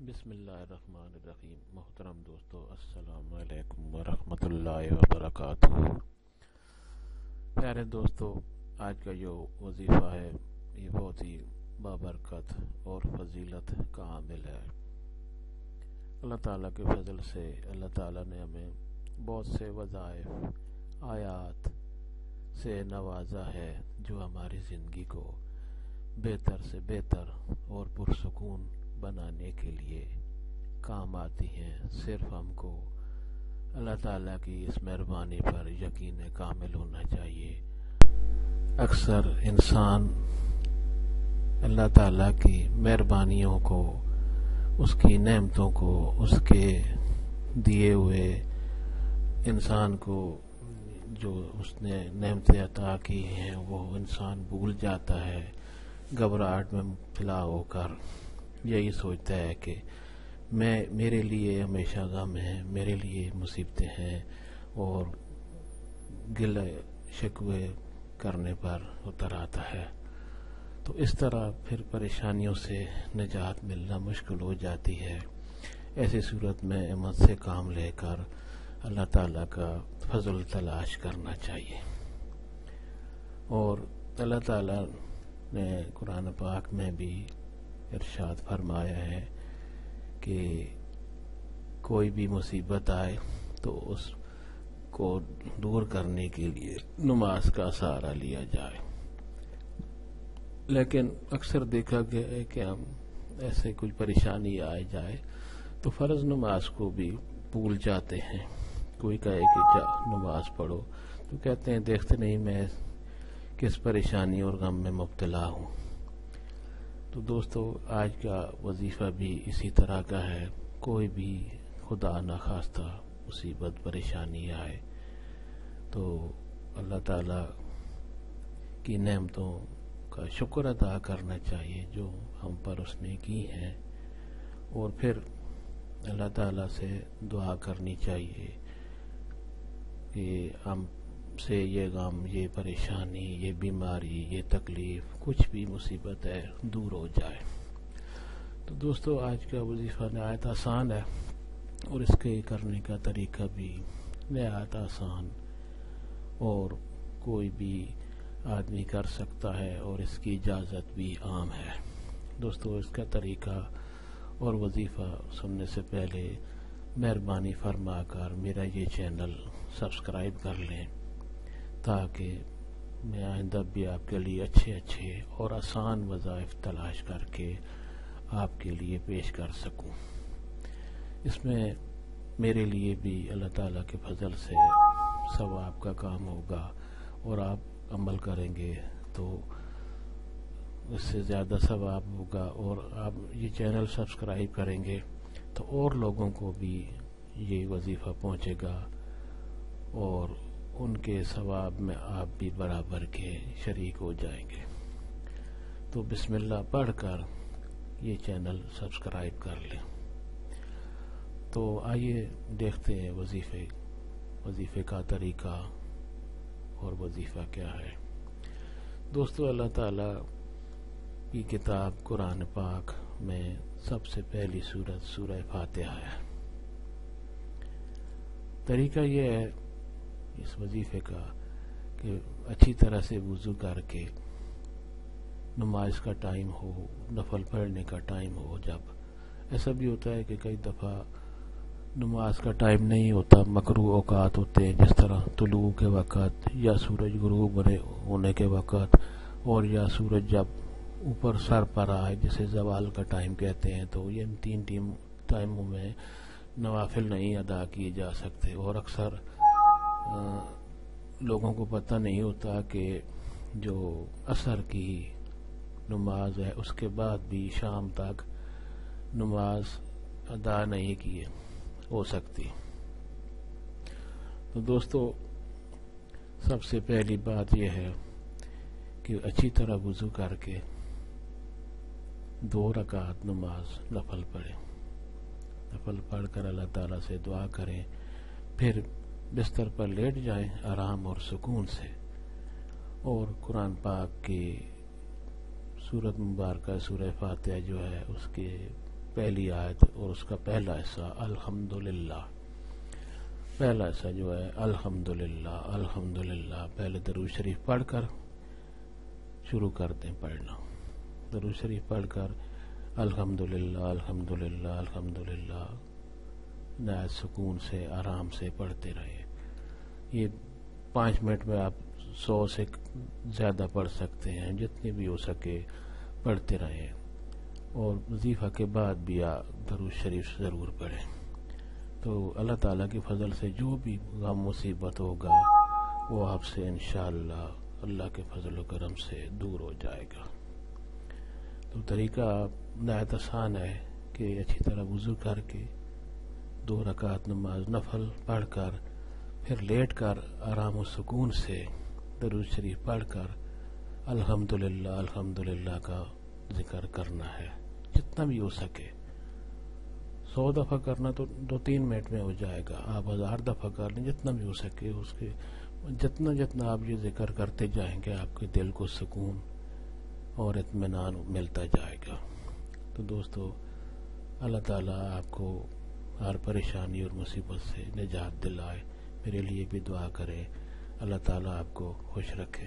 بسم اللہ الرحمن الرحیم۔ محترم دوستو، السلام علیکم ورحمۃ اللہ وبرکاتہ۔ پیارے دوستو، آج کا جو وظیفہ ہے یہ بہت ہی بابرکت اور فضیلت کا عامل ہے۔ اللہ تعالیٰ کے فضل سے اللہ تعالیٰ نے ہمیں بہت سے وظائف آیات سے نوازا ہے جو ہماری زندگی کو بہتر سے بہتر اور پرسکون بنانے کے لیے کام آتی ہیں۔ صرف ہم کو اللہ تعالیٰ کی اس مہربانی پر یقین کامل ہونا چاہیے۔ اکثر انسان اللہ تعالیٰ کی مہربانیوں کو، اس کی نعمتوں کو، اس کے دیے ہوئے انسان کو جو اس نے نعمتیں عطا کی ہیں وہ انسان بھول جاتا ہے، گھبراہٹ میں مبتلا ہو کر یہی سوچتا ہے کہ میرے لیے ہمیشہ غم ہے، میرے لیے مصیبتیں ہیں، اور گلہ شکوے کرنے پر اتر آتا ہے۔ تو اس طرح پھر پریشانیوں سے نجات ملنا مشکل ہو جاتی ہے۔ ایسی صورت میں ہمت سے کام لے کر اللہ تعالیٰ کا فضل تلاش کرنا چاہیے۔ اور اللہ تعالیٰ نے قرآن پاک میں بھی ارشاد فرمایا ہے کہ کوئی بھی مصیبت آئے تو اس کو دور کرنے کے لیے نماز کا سہارا لیا جائے۔ لیکن اکثر دیکھا گیا ہے کہ ہم ایسے کوئی پریشانی آ جائے تو فرض نماز کو بھی بھول جاتے ہیں۔ کوئی کہے کہ جا نماز پڑھو تو کہتے ہیں دیکھتے نہیں میں کس پریشانی اور غم میں مبتلا ہوں۔ تو دوستو، آج کا وظیفہ بھی اسی طرح کا ہے۔ کوئی بھی خدا نخواستہ مصیبت پریشانی آئے تو اللہ تعالیٰ کی نعمتوں کا شکر ادا کرنا چاہیے جو ہم پر اس نے کی ہیں، اور پھر اللہ تعالیٰ سے دعا کرنی چاہیے کہ ہم سے یہ غم، یہ پریشانی، یہ بیماری، یہ تکلیف، کچھ بھی مصیبت ہے دور ہو جائے۔ تو دوستو، آج کا وظیفہ نہایت آسان ہے اور اس کے کرنے کا طریقہ بھی نہایت آسان اور کوئی بھی آدمی کر سکتا ہے، اور اس کی اجازت بھی عام ہے۔ دوستو، اس کا طریقہ اور وظیفہ سننے سے پہلے مہربانی فرما کر میرا یہ چینل سبسکرائب کر لیں تاکہ میں آئندہ بھی آپ کے لیے اچھے اور آسان وظائف تلاش کر کے آپ کے لیے پیش کر سکوں۔ اس میں میرے لیے بھی اللہ تعالیٰ کے فضل سے ثواب کا کام ہوگا، اور آپ عمل کریں گے تو اس سے زیادہ ثواب ہوگا، اور آپ یہ چینل سبسکرائب کریں گے تو اور لوگوں کو بھی یہ وظیفہ پہنچے گا، اور ان کے ثواب میں آپ بھی برابر کے شریک ہو جائیں گے۔ تو بسم اللہ پڑھ کر یہ چینل سبسکرائب کر لیں۔ تو آئیے دیکھتے ہیں وظیفے کا طریقہ اور وظیفہ کیا ہے۔ دوستو، اللہ تعالیٰ کی کتاب قرآن پاک میں سب سے پہلی سورت سورہ فاتحہ ہے۔ طریقہ یہ ہے اس وظیفے کا کہ اچھی طرح سے وضو کر کے نماز کا ٹائم ہو، نفل پڑھنے کا ٹائم ہو، جب ایسا بھی ہوتا ہے کہ کئی دفعہ نماز کا ٹائم نہیں ہوتا، مکروہ اوقات ہوتے ہیں جس طرح طلوع کے وقت یا سورج غروب ہونے کے وقت، اور یا سورج جب اوپر سر پر آئے جسے زوال کا ٹائم کہتے ہیں، تو یہ تین ٹائموں میں نوافل نہیں ادا کیے جا سکتے، اور اکثر لوگوں کو پتہ نہیں ہوتا کہ جو عصر کی نماز ہے اس کے بعد بھی شام تک نماز ادا نہیں کی ہو سکتی۔ تو دوستو، سب سے پہلی بات یہ ہے کہ اچھی طرح وضو کر کے 2 رکعت نماز نفل پڑھیں، نفل پڑھ کر اللہ تعالیٰ سے دعا کریں، پھر بستر پر لیٹ جائیں آرام اور سکون سے، اور قرآن پاک کی سورت مبارکہ سورہ فاتحہ جو ہے اس کے پہلی آیت اور اس کا پہلا حصہ الحمدللہ. پہلا حصہ جو ہے الحمدللہ الحمدللہ، پہلے درود شریف پڑھ کر شروع کرتے ہیں پڑھنا. درود شریف پڑھ کر الحمدللہ الحمدللہ الحمدللہ نہایت سکون سے آرام سے پڑھتے رہے. یہ 5 منٹ میں آپ 100 سے زیادہ پڑھ سکتے ہیں، جتنی بھی ہو سکے پڑھتے رہیں. اور وظیفہ کے بعد بھی آپ درود شریف ضرور پڑھیں. تو اللہ تعالیٰ کے فضل سے جو بھی غم مصیبت ہوگا وہ آپ سے انشاءاللہ اللہ کے فضل و کرم سے دور ہو جائے گا. تو طریقہ نہایت آسان ہے کہ اچھی طرح وضو کر کے 2 رکعت نماز نفل پڑھ کر پھر لیٹ کر آرام و سکون سے درود شریف پڑھ کر الحمدللہ الحمدللہ کا ذکر کرنا ہے جتنا بھی ہو سکے. 100 دفعہ کرنا تو 2-3 منٹ میں ہو جائے گا. آپ 1000 دفعہ کر لیں، جتنا بھی ہو سکے. اس کے جتنا آپ یہ ذکر کرتے جائیں گے آپ کے دل کو سکون اور اطمینان ملتا جائے گا. تو دوستو، اللہ تعالیٰ آپ کو ہر پریشانی اور مصیبت سے نجات دلائے. میرے لیے بھی دعا کریں. اللہ تعالیٰ آپ کو خوش رکھے.